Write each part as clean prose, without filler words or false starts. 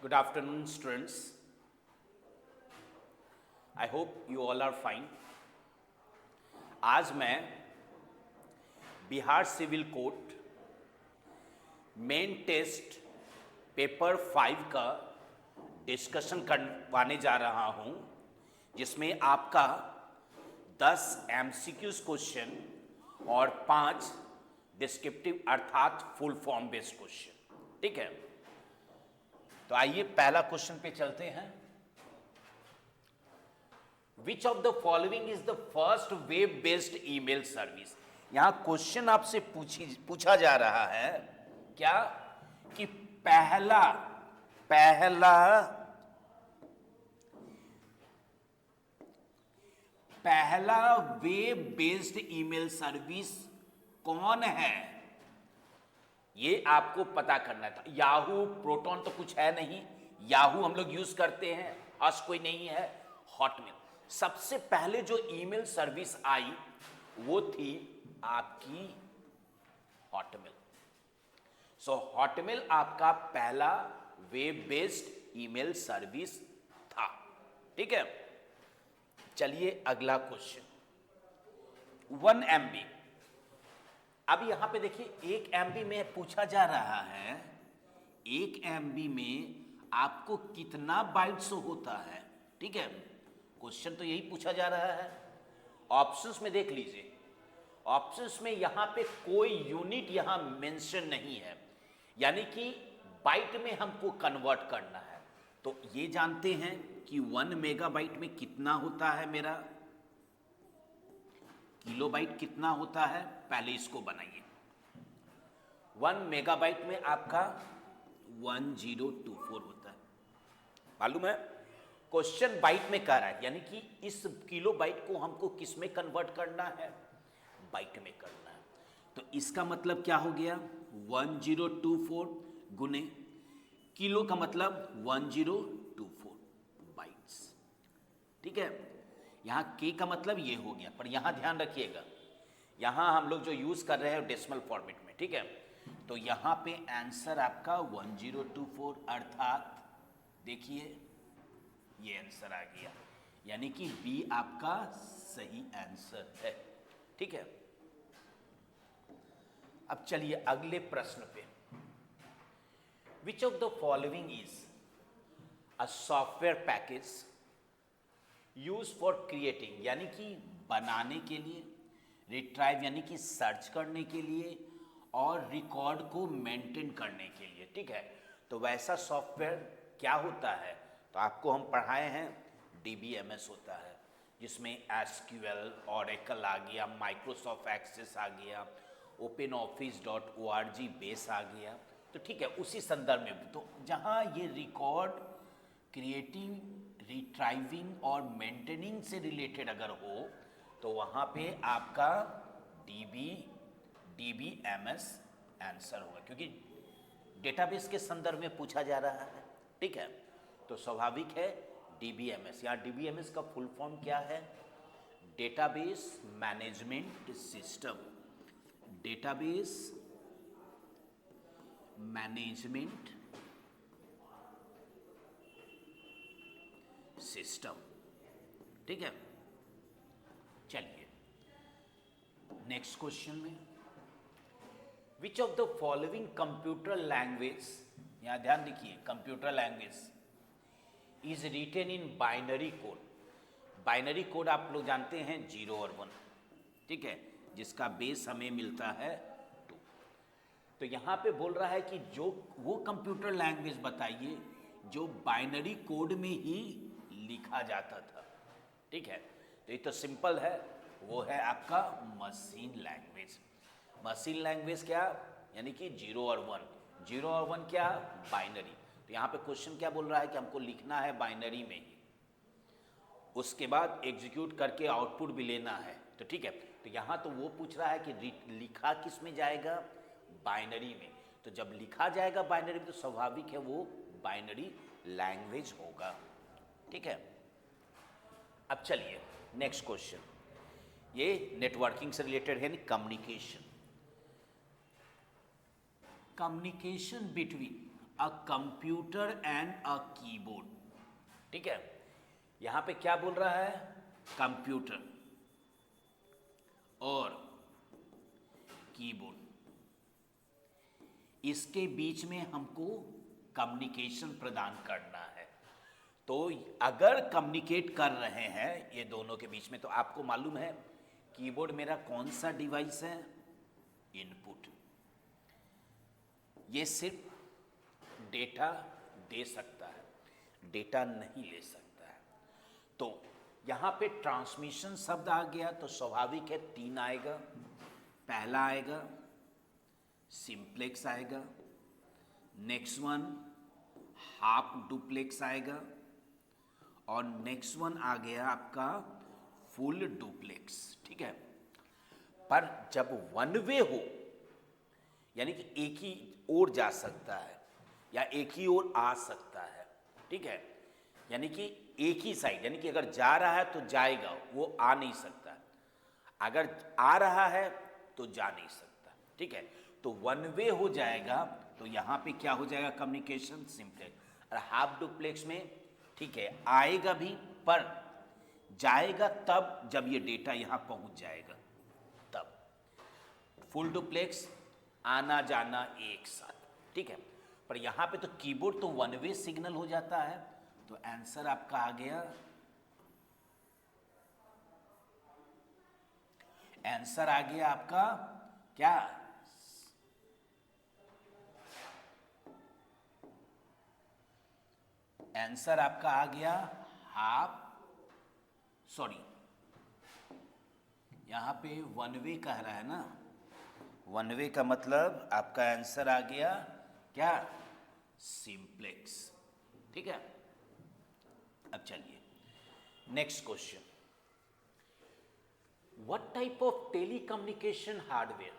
Good afternoon, students. I hope you all are fine. आज मैं Bihar civil code main test paper 5 का discussion करवाने जा रहा हूं, जिसमें आपका 10 एमसीक्यूज क्वेश्चन और 5 डिस्क्रिप्टिव अर्थात फुल फॉर्म बेस्ड क्वेश्चन। ठीक है, तो आइए पहला क्वेश्चन पे चलते हैं। विच of the following is the first web based email service. यहां क्वेश्चन आपसे पूछा जा रहा है क्या कि पहला वेब बेस्ड ईमेल सर्विस कौन है, ये आपको पता करना था। याहू प्रोटॉन तो कुछ है नहीं, याहू हम लोग यूज करते हैं, हस कोई नहीं है। हॉटमेल, सबसे पहले जो ईमेल सर्विस आई वो थी आपकी हॉटमेल। सो हॉटमेल आपका पहला वेब बेस्ड ईमेल सर्विस था। ठीक है, चलिए अगला क्वेश्चन। 1 MB। अब यहां पे देखिए 1 MB में पूछा जा रहा है 1 MB में आपको कितना बाइट्स होता है। ठीक है, क्वेश्चन तो यही पूछा जा रहा है। ऑप्शंस में देख लीजिए, ऑप्शंस में यहां पे कोई यूनिट यहां मेंशन नहीं है, यानी कि बाइट में हमको कन्वर्ट करना है। तो ये जानते हैं कि 1 मेगाबाइट में कितना होता है, मेरा किलोबाइट कितना होता है। पहले इसको बनाइए। 1 मेगाबाइट में आपका 1024 होता है, मालूम है। क्वेश्चन बाइट में कह रहा है, यानी कि इस किलोबाइट को हमको किस में कन्वर्ट करना है, बाइट में करना है। तो इसका मतलब क्या हो गया, 1024 गुने किलो का मतलब 1024 बाइट्स। ठीक है, यहां के का मतलब ये हो गया, पर यहां ध्यान रखिएगा, यहां हम लोग जो यूज कर रहे हैं डेसिमल फॉर्मेट में। ठीक है, तो यहां पे आंसर आपका 1024 अर्थात देखिए ये आंसर आ गया, यानी कि बी आपका सही आंसर है। ठीक है, अब चलिए अगले प्रश्न पे। विच of the following is a software package use for creating, यानी कि बनाने के लिए, रिट्राइव यानी कि सर्च करने के लिए, और रिकॉर्ड को मेंटेन करने के लिए। ठीक है, तो वैसा सॉफ्टवेयर क्या होता है, तो आपको हम पढ़ाए हैं DBMS होता है, जिसमें SQL, Oracle आ गया, माइक्रोसॉफ्ट एक्सेस आ गया, OpenOffice.org बेस आ गया। तो ठीक है, उसी संदर्भ में तो जहाँ ये रिकॉर्ड, क्रिएटिंग, रिट्राइविंग और मेंटेनिंग से रिलेटेड अगर हो तो वहाँ पे आपका DBMS आंसर होगा, क्योंकि डेटाबेस के संदर्भ में पूछा जा रहा है। ठीक है, तो स्वाभाविक है DBMS। यहाँ DBMS का फुल फॉर्म क्या है, database management system. Database management system. ठीक है, चलिए नेक्स्ट क्वेश्चन में। Which of the following computer language, यहां ध्यान देखिए, computer language is written in binary code. Binary code आप लोग जानते हैं 0 और 1। ठीक है, जिसका बेस हमें मिलता है 2। तो यहां पे बोल रहा है कि जो वो कंप्यूटर लैंग्वेज बताइए जो बाइनरी कोड में ही लिखा जाता था। ठीक है, तो ये तो सिंपल है, वो है आपका मशीन लैंग्वेज। मशीन लैंग्वेज क्या, यानी कि 0 और 1। 0 और 1 क्या, बाइनरी। तो यहाँ पे क्वेश्चन क्या बोल रहा है कि हमको लिखना है बाइनरी में ही, उसके बाद एग्जीक्यूट करके आउटपुट भी लेना है। तो ठीक है, तो यहाँ तो वो पूछ रहा है कि लिखा किस में जाएगा, बाइनरी में। तो जब लिखा जाएगा बाइनरी में तो स्वाभाविक है वो बाइनरी लैंग्वेज होगा। ठीक है, अब चलिए नेक्स्ट क्वेश्चन। ये नेटवर्किंग से रिलेटेड है, communication. Communication between a computer and a keyboard. ठीक है, यहां पे क्या बोल रहा है, कंप्यूटर और कीबोर्ड, इसके बीच में हमको कम्युनिकेशन प्रदान करना है। तो अगर कम्युनिकेट कर रहे हैं ये दोनों के बीच में, तो आपको मालूम है कीबोर्ड मेरा कौन सा डिवाइस है, इनपुट। ये सिर्फ डेटा दे सकता है, डेटा नहीं ले सकता है। तो यहां पे ट्रांसमिशन शब्द आ गया तो स्वाभाविक है 3 आएगा। पहला आएगा सिंप्लेक्स आएगा, नेक्स्ट वन हाफ डुप्लेक्स आएगा, और नेक्स्ट वन आ गया आपका फुल डुप्लेक्स। ठीक है, पर जब वन वे हो, यानी कि एक ही ओर जा सकता है या एक ही ओर आ सकता है, ठीक है, यानी कि एक ही साइड, यानी कि अगर जा रहा है तो जाएगा, वो आ नहीं सकता, अगर आ रहा है तो जा नहीं सकता। ठीक है, तो वन वे हो जाएगा, तो यहां पे क्या हो जाएगा, कम्युनिकेशन सिंप्लेक्स। और हाफ डुप्लेक्स में ठीक है आएगा भी, पर जाएगा तब जब ये डेटा यहां पहुंच जाएगा तब। फुल डुप्लेक्स आना जाना एक साथ। ठीक है, पर यहां पे तो कीबोर्ड तो वन वे सिग्नल हो जाता है, तो आंसर आपका आ गया, आंसर आ गया आपका क्या, आंसर आपका आ गया हाफ, सॉरी यहां पे वन वे कह रहा है ना, वन वे का मतलब आपका आंसर आ गया क्या, सिंप्लेक्स। ठीक है, अब चलिए next question, what type of telecommunication hardware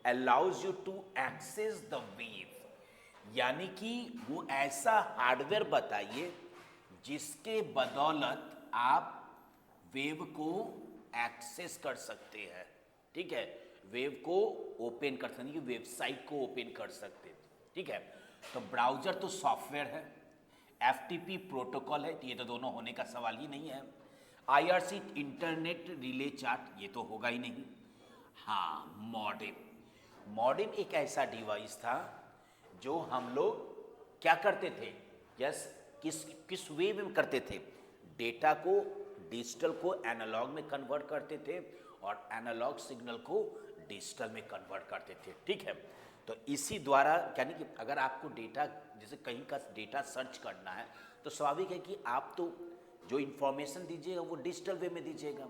allows you to access the web, यानी कि वो ऐसा हार्डवेयर बताइए जिसके बदौलत आप वेव को एक्सेस कर सकते हैं। ठीक है, वेव को ओपन कर सकते हैं, वेबसाइट को ओपन कर सकते हैं। ठीक है, तो ब्राउजर तो सॉफ्टवेयर है, एफटीपी प्रोटोकॉल है, ये तो दोनों होने का सवाल ही नहीं है। आईआरसी इंटरनेट रिले चार्ट, ये तो होगा ही नहीं। हाँ, मॉडेम, मॉडेम एक ऐसा डिवाइस था जो हम लोग क्या करते थे, यस, किस वे में करते थे, डेटा को डिजिटल को एनालॉग में कन्वर्ट करते थे और एनालॉग सिग्नल को डिजिटल में कन्वर्ट करते थे। ठीक है, तो इसी द्वारा, यानी कि अगर आपको डेटा, जैसे कहीं का डेटा सर्च करना है, तो स्वाभाविक है कि आप तो जो इंफॉर्मेशन दीजिएगा वो डिजिटल वे में दीजिएगा,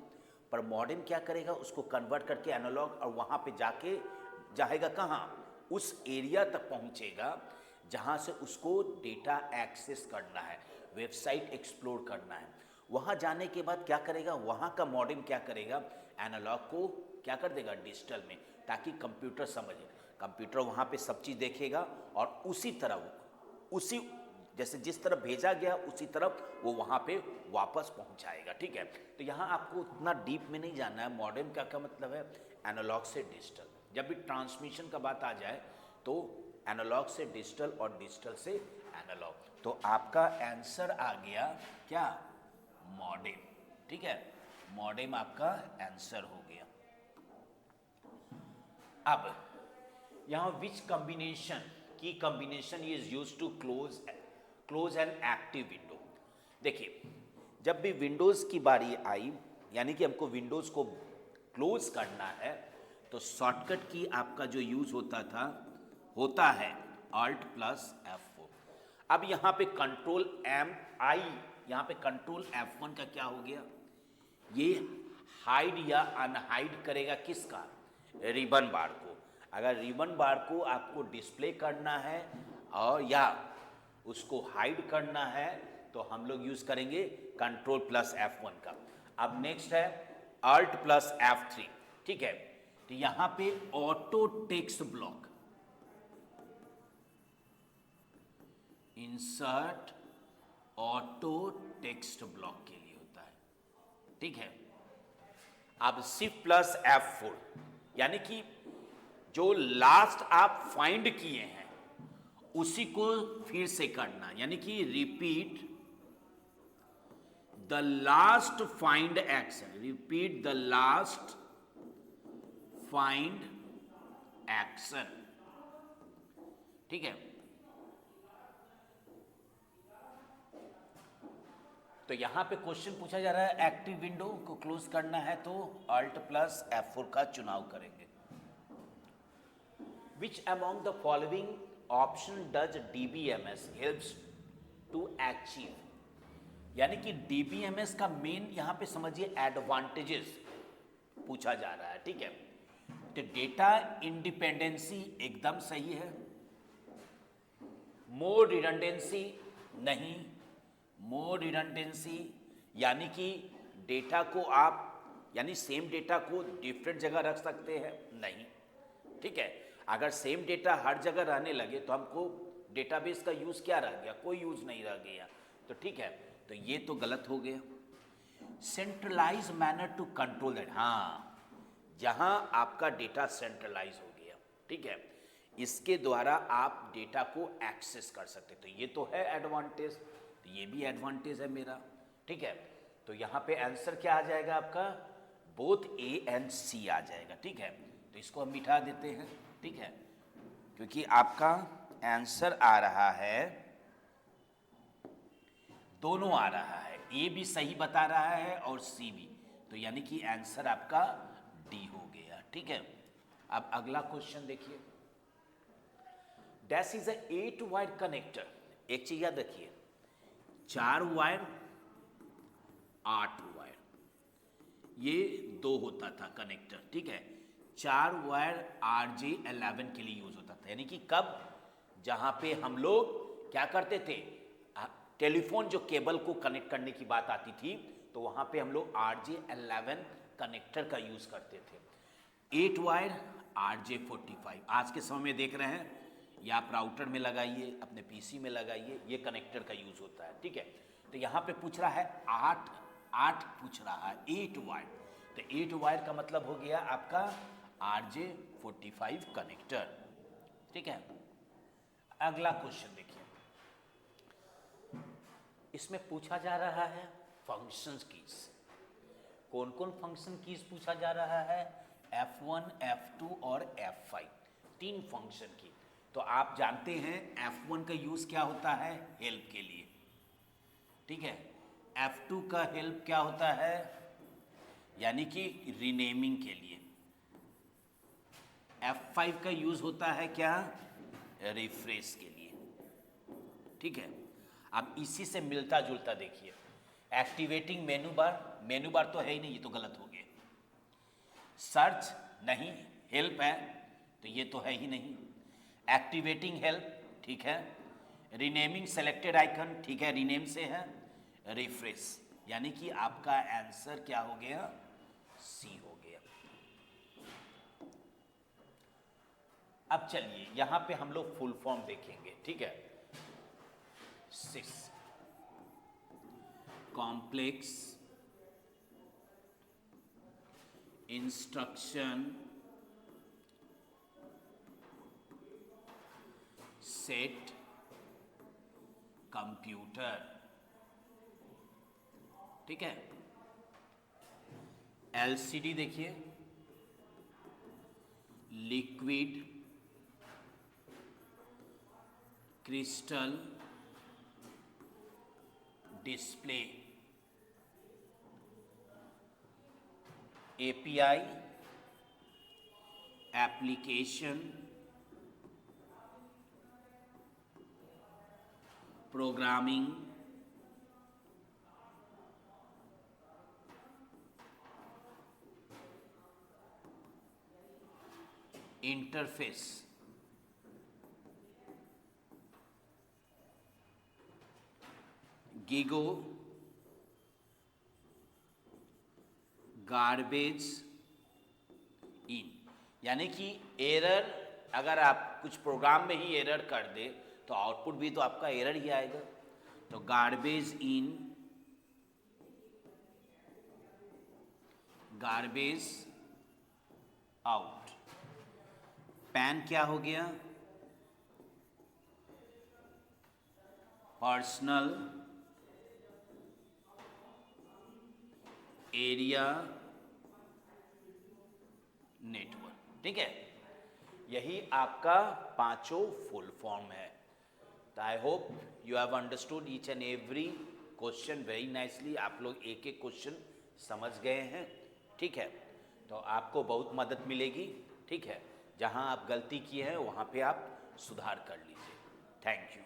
पर मॉडेम क्या करेगा, उसको कन्वर्ट करके एनालॉग, और वहाँ पे जाके जाएगा कहाँ, उस एरिया तक पहुँचेगा जहाँ से उसको डेटा एक्सेस करना है, वेबसाइट एक्सप्लोर करना है। वहाँ जाने के बाद क्या करेगा, वहाँ का मॉडेम क्या करेगा, एनालॉग को क्या कर देगा डिजिटल में, ताकि कंप्यूटर समझे, कंप्यूटर वहाँ पे सब चीज़ देखेगा और उसी तरह, उसी जैसे जिस तरफ भेजा गया उसी तरफ वो वहाँ पे वापस पहुँचाएगा। ठीक है, तो यहाँ आपको उतना डीप में नहीं जाना है, मॉडेम क्या मतलब है, एनालॉग से डिजिटल। जब भी ट्रांसमिशन का बात आ जाए तो एनालॉग से डिजिटल और डिजिटल से एनालॉग, तो आपका आंसर आ गया क्या, मॉडेम। ठीक है, मॉडेम आपका आंसर हो गया। अब यहां which combination, key combination is use to close an active window. देखिए, जब भी विंडोज की बारी आई, यानी कि हमको विंडोज को क्लोज करना है, तो शॉर्टकट की आपका जो यूज होता है Alt प्लस F4। अब यहाँ पे कंट्रोल एम आई, यहाँ पे कंट्रोल F1 का क्या हो गया, ये हाइड या अनहाइड करेगा किसका, रिबन बार को। अगर रिबन बार को आपको डिस्प्ले करना है और या उसको हाइड करना है, तो हम लोग यूज करेंगे कंट्रोल प्लस F1 का। अब नेक्स्ट है Alt प्लस F3। ठीक है, तो यहां पे auto text block, insert auto text block के लिए होता है। ठीक है, अब शिफ्ट प्लस F4, यानी कि जो लास्ट आप फाइंड किए हैं उसी को फिर से करना, यानी कि repeat the last find action, repeat the last find action. ठीक है, तो यहां पे क्वेश्चन पूछा जा रहा है एक्टिव विंडो को क्लोज करना है तो Alt प्लस F4 का चुनाव करेंगे। Which among the following option does DBMS helps to achieve, यानी कि DBMS का मेन यहां पे समझिए एडवांटेजेस पूछा जा रहा है। ठीक है, तो डेटा इंडिपेंडेंसी एकदम सही है, मोर रिडंडेंसी नहीं, मोर रिडंडेंसी यानी कि डेटा को आप यानी सेम डेटा को डिफरेंट जगह रख सकते हैं नहीं। ठीक है, अगर सेम डेटा हर जगह रहने लगे तो हमको डेटाबेस का यूज क्या रह गया, कोई यूज नहीं रह गया। तो ठीक है, तो ये तो गलत हो गया। Centralize manner to control that, हाँ, जहां आपका डेटा सेंट्रलाइज हो गया, ठीक है, इसके द्वारा आप डेटा को एक्सेस कर सकते, तो ये तो है एडवांटेज, तो ये भी एडवांटेज है मेरा। ठीक है, तो यहां पे आंसर क्या आ जाएगा आपका, बोथ ए एंड सी आ जाएगा। ठीक है, तो इसको हम मिटा देते हैं। ठीक है, क्योंकि आपका आंसर आ रहा है, दोनों आ रहा है, ए भी सही बता रहा है और सी भी, तो यानी कि आंसर आपका डी हो गया। ठीक है, अब अगला क्वेश्चन देखिए, dash is a 8 wire connector. एक चीज याद रखिए, 4 वायर 8 वायर, ये 2 होता था कनेक्टर। ठीक है, 4 वायर RJ11 के लिए यूज होता था, यानी कि कब, जहां पे हम लोग क्या करते थे, टेलीफोन जो केबल को कनेक्ट करने की बात आती थी तो वहां पे हम लोग RJ11 कनेक्टर का यूज करते थे। 8 वायर RJ45 आज के समय में देख रहे हैं, या आप राउटर में लगाइए, अपने पीसी में लगाइए, ये कनेक्टर का यूज होता है। ठीक है, तो यहां पे पूछ रहा है 8 पूछ रहा है, 8 वायर, तो 8 वायर का मतलब हो गया आपका RJ45 कनेक्टर। ठीक है, अगला क्वेश्चन देखिए, इसमें पूछा जा रहा है फंक्शंस कीज। कौन कौन फंक्शन कीज पूछा जा रहा है, F1, F2 और F5, 3 फंक्शन की। तो आप जानते हैं F1 का यूज क्या होता है, हेल्प के लिए। ठीक है, F2 का हेल्प क्या होता है, यानी कि रीनेमिंग के लिए। F5 का यूज होता है क्या, रिफ्रेश के लिए। ठीक है, अब इसी से मिलता जुलता देखिए, एक्टिवेटिंग मेनू बार, मेनू बार तो है ही नहीं, ये तो गलत हो गया। सर्च नहीं, हेल्प है, तो ये तो है ही नहीं। एक्टिवेटिंग हेल्प, ठीक है। रीनेमिंग सेलेक्टेड आइकन, ठीक है, रीनेम से है। रिफ्रेश, यानी कि आपका आंसर क्या हो गया, सी हो गया। अब चलिए यहां पे हम लोग फुल फॉर्म देखेंगे। ठीक है, 6 कॉम्प्लेक्स इंस्ट्रक्शन सेट कंप्यूटर। ठीक है, LCD देखिए, liquid crystal display, API application programming interface, GIGO garbage इन, यानी कि एरर, अगर आप कुछ प्रोग्राम में ही एरर कर दे तो आउटपुट भी तो आपका एरर ही आएगा। तो गार्बेज इन, गार्बेज आउट। पैन क्या हो गया, पर्सनल एरिया नेटवर्क। ठीक है, यही आपका पांचों फुल फॉर्म है। तो I hope you have understood each and every question very nicely. आप लोग एक एक क्वेश्चन समझ गए हैं। ठीक है, तो आपको बहुत मदद मिलेगी। ठीक है, जहां आप गलती किए हैं वहां पे आप सुधार कर लीजिए। Thank you.